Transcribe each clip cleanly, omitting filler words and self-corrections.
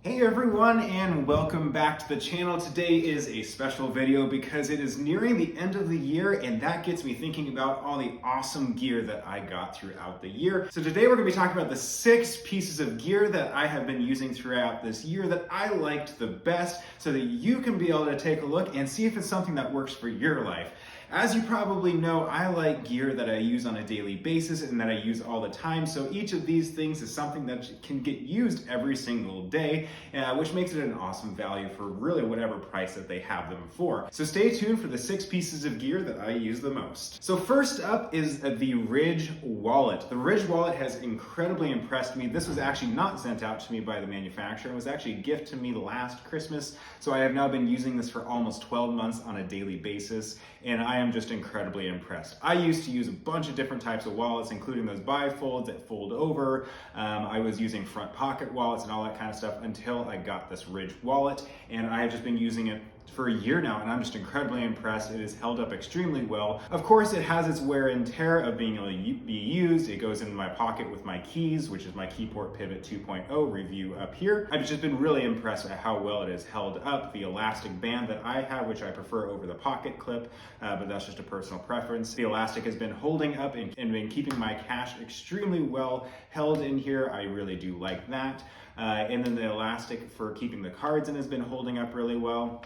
Hey everyone, and welcome back to the channel. Today is a special video because it is nearing the end of the year, and that gets me thinking about all the awesome gear that I got throughout the year. So today we're going to be talking about the 6 pieces of gear that I have been using throughout this year that I liked the best, so that you can be able to take a look and see if it's something that works for your life. As you probably know, I like gear that I use on a daily basis and that I use all the time, so each of these things is something that can get used every single day, which makes it an awesome value for really whatever price that they have them for. So stay tuned for the 6 pieces of gear that I use the most. So first up is the Ridge wallet. The Ridge wallet has incredibly impressed me. This was actually not sent out to me by the manufacturer. It was actually a gift to me last Christmas, so I have now been using this for almost 12 months on a daily basis, and I am just incredibly impressed. I used to use a bunch of different types of wallets, including those bifolds that fold over. I was using front pocket wallets and all that kind of stuff until I got this Ridge wallet, and I have just been using it for a year now, and I'm just incredibly impressed. It has held up extremely well. Of course, it has its wear and tear of being able to be used. It goes into my pocket with my keys, which is my Keyport Pivot 2.0 review up here. I've just been really impressed at how well it has held up. The elastic band that I have, which I prefer over the pocket clip, but that's just a personal preference. The elastic has been holding up and been keeping my cash extremely well held in here. I really do like that. And then the elastic for keeping the cards in has been holding up really well.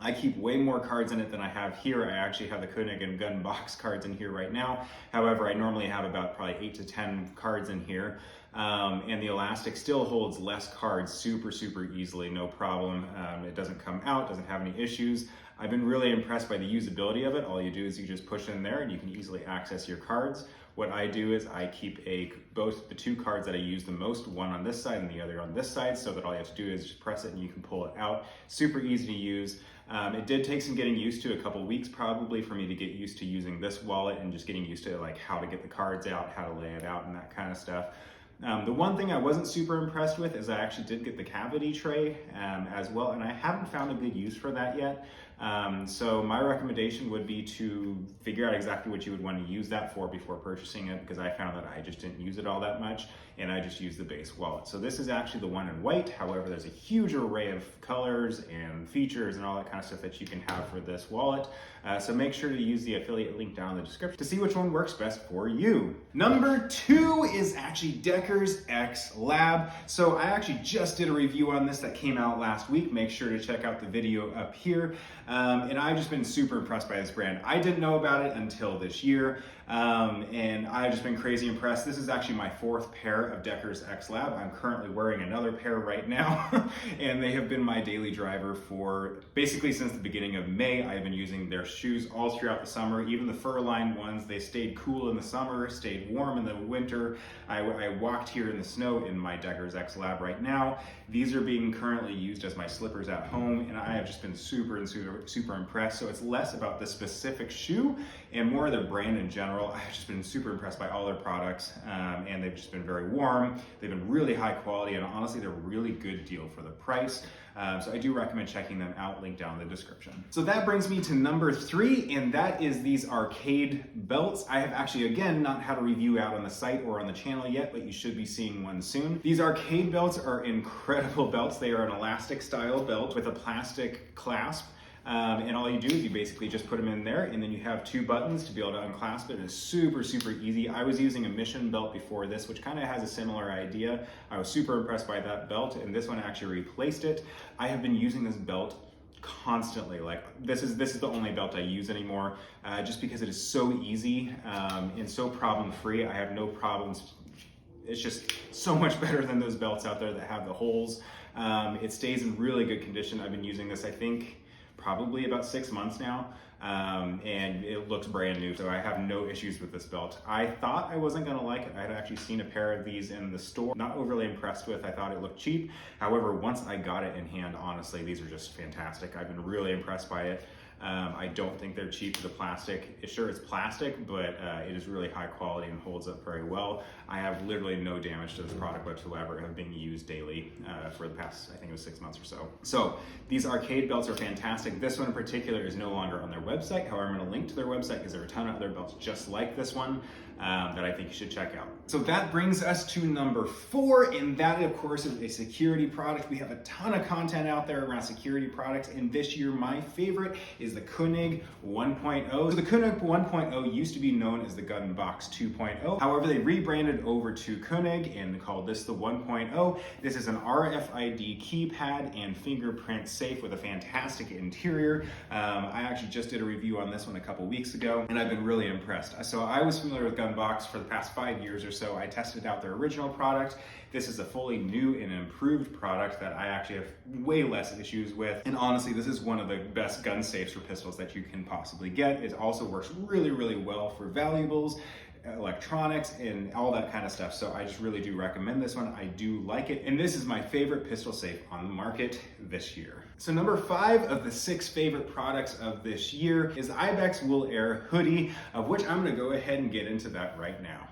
I keep way more cards in it than I have here. I actually have the Koenig and Gun box cards in here right now. However, I normally have about probably 8 to 10 cards in here. And the elastic still holds less cards super easily, no problem. It doesn't come out, doesn't have any issues. I've been really impressed by the usability of it. All you do is you just push it in there and you can easily access your cards. What I do is I keep both the 2 cards that I use the most, one on this side and the other on this side, so that all you have to do is just press it and you can pull it out. Super easy to use. It did take some getting used to, a couple weeks probably, for me to get used to using this wallet and just getting used to like how to get the cards out, how to lay it out, and that kind of stuff. The one thing I wasn't super impressed with is I actually did get the cavity tray as well, and I haven't found a good use for that yet. So my recommendation would be to figure out exactly what you would want to use that for before purchasing it, because I found that I just didn't use it all that much, and I just used the base wallet. So this is actually the one in white. However, there's a huge array of colors and features and all that kind of stuff that you can have for this wallet. So make sure to use the affiliate link down in the description to see which one works best for you. Number 2 is actually Deckers X Lab. So I actually just did a review on this that came out last week. Make sure to check out the video up here. And I've just been super impressed by this brand. I didn't know about it until this year, and I've just been crazy impressed. This is actually my 4th pair of Deckers X Lab. I'm currently wearing another pair right now, and they have been my daily driver for basically since the beginning of May. I've been using their shoes all throughout the summer, even the fur-lined ones. They stayed cool in the summer, stayed warm in the winter. I walked here in the snow in my Deckers X Lab right now. These are being currently used as my slippers at home, and I have just been super impressed. So it's less about the specific shoe and more of their brand in general. I've just been super impressed by all their products, and they've just been very warm. They've been really high quality, and honestly, they're a really good deal for the price. So I do recommend checking them out, link down in the description. So that brings me to number 3, and that is these arcade belts. I have actually, again, not had a review out on the site or on the channel yet, but you should be seeing one soon. These arcade belts are incredible belts. They are an elastic style belt with a plastic clasp. And all you do is you basically just put them in there, and then you have 2 buttons to be able to unclasp it. It's super easy. I was using a Mission belt before this, which kind of has a similar idea. I was super impressed by that belt, and this one actually replaced it. I have been using this belt constantly. Like this is the only belt I use anymore, just because it is so easy and so problem-free. I have no problems. It's just so much better than those belts out there that have the holes. It stays in really good condition. I've been using this, I think, probably about 6 months now, and it looks brand new, so I have no issues with this belt. I thought I wasn't gonna like it. I had actually seen a pair of these in the store, not overly impressed with. I thought it looked cheap. However, once I got it in hand, honestly, these are just fantastic. I've been really impressed by it. I don't think they're cheap. The plastic, sure it's plastic, but it is really high quality and holds up very well. I have literally no damage to this product whatsoever. I've been used daily for the past, I think it was 6 months or so. So these arcade belts are fantastic. This one in particular is no longer on their website. However, I'm gonna link to their website because there are a ton of other belts just like this one that I think you should check out. So that brings us to number 4, and that of course is a security product. We have a ton of content out there around security products, and this year my favorite is the Koenig 1.0. So the Koenig 1.0 used to be known as the Gunbox 2.0. However, they rebranded over to Koenig and called this the 1.0. This is an RFID keypad and fingerprint safe with a fantastic interior. I actually just did a review on this one a couple weeks ago, and I've been really impressed. So I was familiar with Gunbox for the past 5 years or so. I tested out their original product. This is a fully new and improved product that I actually have way less issues with. And honestly, this is one of the best gun safes for pistols that you can possibly get. It also works really, really well for valuables, electronics, and all that kind of stuff. So I just really do recommend this one. I do like it. And this is my favorite pistol safe on the market this year. So number 5 of the 6 favorite products of this year is the Ibex Wool Air hoodie, of which I'm gonna go ahead and get into that right now.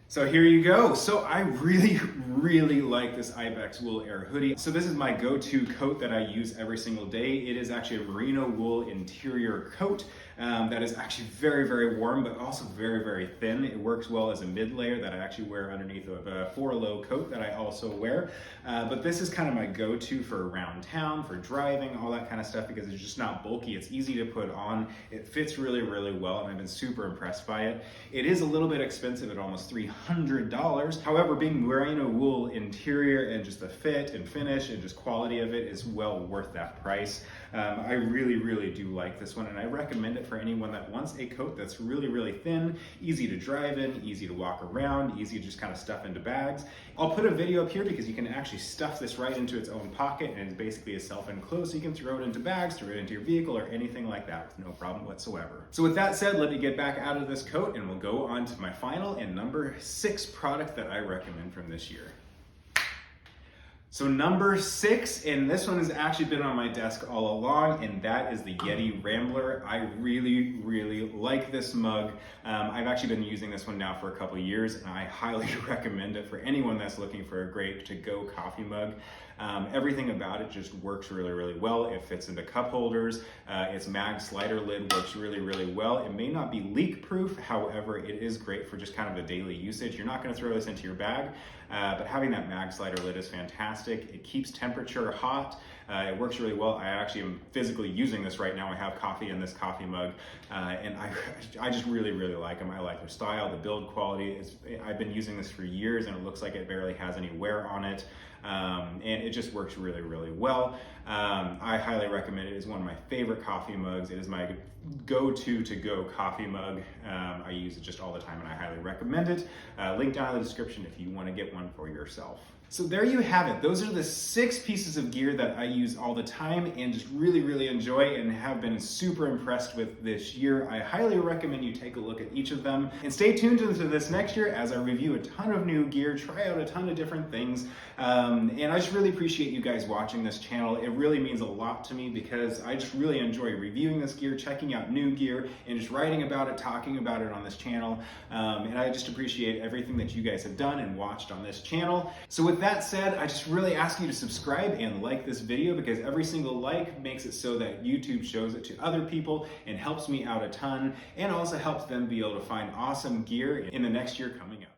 So here you go. So I really, really like this Ibex Wool Air hoodie. So this is my go-to coat that I use every single day. It is actually a merino wool interior coat that is actually very, very warm, but also very, very thin. It works well as a mid layer that I actually wear underneath a 4-low coat that I also wear. But this is kind of my go-to for around town, for driving, all that kind of stuff, because it's just not bulky. It's easy to put on. It fits really, really well, and I've been super impressed by it. It is a little bit expensive at almost $300. However, being merino wool interior and just the fit and finish and just quality of it is well worth that price. I really, really do like this one, and I recommend it for anyone that wants a coat that's really, really thin, easy to drive in, easy to walk around, easy to just kind of stuff into bags. I'll put a video up here because you can actually stuff this right into its own pocket, and it's basically a self-enclosed, so you can throw it into bags, throw it into your vehicle, or anything like that with no problem whatsoever. So with that said, let me get back out of this coat, and we'll go on to my final and number 6 product that I recommend from this year. So number 6, and this one has actually been on my desk all along, and that is the Yeti Rambler. I really, really like this mug. I've actually been using this one now for a couple of years, and I highly recommend it for anyone that's looking for a great to-go coffee mug. Everything about it just works really, really well. It fits into cup holders. Its mag slider lid works really, really well. It may not be leak proof, however, it is great for just kind of a daily usage. You're not gonna throw this into your bag, but having that mag slider lid is fantastic. It keeps temperature hot. It works really well. I actually am physically using this right now. I have coffee in this coffee mug, and I just really, really like them. I like their style, the build quality. I've been using this for years, and it looks like it barely has any wear on it. And it just works really, really well. I highly recommend it. It's one of my favorite coffee mugs. It is my go-to to-go coffee mug. I use it just all the time, and I highly recommend it. Link down in the description if you want to get one for yourself. So there you have it. Those are the 6 pieces of gear that I use all the time and just really, really enjoy and have been super impressed with this year. I highly recommend you take a look at each of them, and stay tuned into this next year as I review a ton of new gear, try out a ton of different things. And I just really appreciate you guys watching this channel. It really means a lot to me because I just really enjoy reviewing this gear, checking out new gear, and just writing about it, talking about it on this channel. And I just appreciate everything that you guys have done and watched on this channel. So with that said, I just really ask you to subscribe and like this video, because every single like makes it so that YouTube shows it to other people and helps me out a ton, and also helps them be able to find awesome gear in the next year coming up.